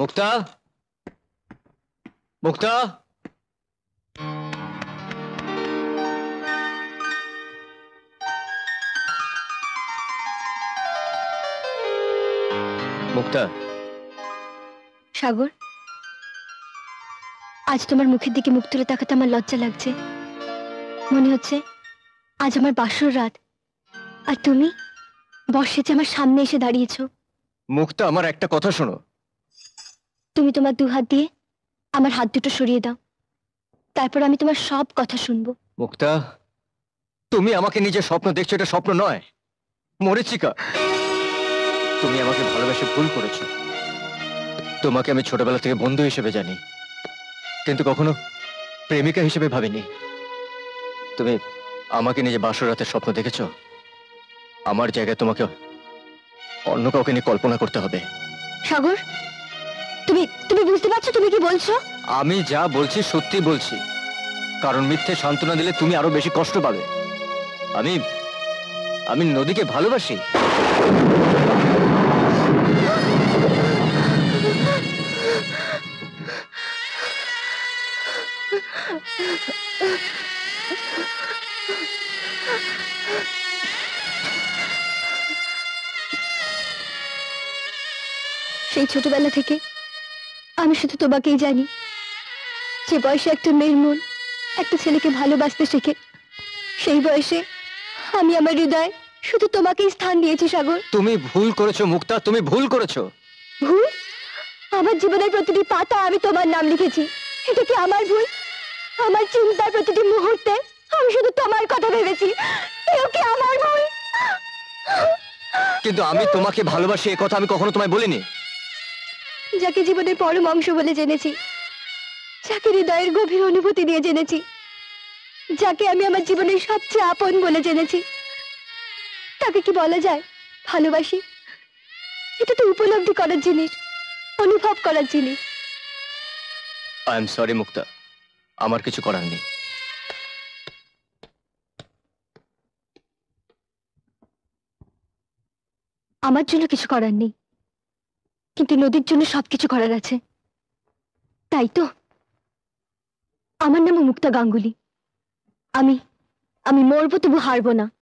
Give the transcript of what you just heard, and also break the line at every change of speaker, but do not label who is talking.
মুক্তা, মুক্তা, মুক্তা।
সাগর, আজ তোমার মুখের দিকে মুখ তুলে তাকাতে আমার লজ্জা লাগছে। মনে হচ্ছে আজ আমার বাসর রাত, আর তুমি বর্ষেছে আমার সামনে এসে দাঁড়িয়েছো।
মুক্তা, আমার একটা কথা শোনো।
তুমি তোমার দু হাত দিয়ে আমার হাত দুটো সরিয়ে দাও, তারপর আমি তোমার সব কথা শুনবো।
মুক্তা, তুমি আমাকে নিজের স্বপ্ন দেখছো, এটা স্বপ্ন নয়, মরীচিকা। তুমি আমাকে ভালোবেসে ভুল করেছো। তোমাকে আমি ছোটবেলা থেকে বন্ধু হিসেবে জানি, কিন্তু কখনো প্রেমিকা হিসেবে ভাবিনি। তুমি আমাকে নিজে বাসর রাতের স্বপ্ন দেখেছো। আমার জায়গায় তোমাকে অন্য কাউকে নিয়ে কল্পনা করতে হবে।
সাগর, তুমি তুমি বুঝতে পারছো তুমি কি বলছো?
আমি যা বলছি সত্যি বলছি, কারণ মিথ্যে সান্ত্বনা দিলে তুমি আরো বেশি কষ্ট পাবে। আমি আমি নদীকে ভালোবাসি।
সেই ছোটবেলা থেকে আমি শুধু তোমাকেই জানি। যে বয়সে একটা মেয়ের মন একটা ছেলেকে ভালোবাসতে শেখে, সেই বয়সে আমি আমার হৃদয়ে শুধু তোমাকেই স্থান দিয়েছি। সাগর,
তুমি ভুল করেছো মুক্তা, তুমি ভুল করেছো।
ভুল? আমার জীবনের প্রতিটি পাতা আমি তোমার নাম লিখেছি। এটা কি আমার ভুল? আমার চিন্তার প্রতিটি মুহূর্তে আমি শুধু তোমার কথা ভেবেছি। এও কি আমার ভুল?
কিন্তু আমি তোমাকে ভালোবাসি, এ কথা আমি কখনো তোমায় বলিনি।
যাকে জীবনের পরম অংশ বলে জেনেছি, যাকে হৃদয়ের গভীর অনুভূতি দিয়ে জেনেছি, যাকে আমি আমার জীবনের সবচেয়ে আপন বলে জেনেছি, তাকে কি বলা যায় ভালোবাসি? এটা তো উপলব্ধি করার জিনিস, অনুভব করার জিনিস।
আই এম সরি মুক্তা, আমার কিছু করার নেই।
আমার জন্য কিছু করার নেই, কিন্তু নদীর জন্য সবকিছু করার আছে। তাই তো আমার নাম মুক্তা গাঙ্গুলি। আমি আমি মরবো তবু হারবো না।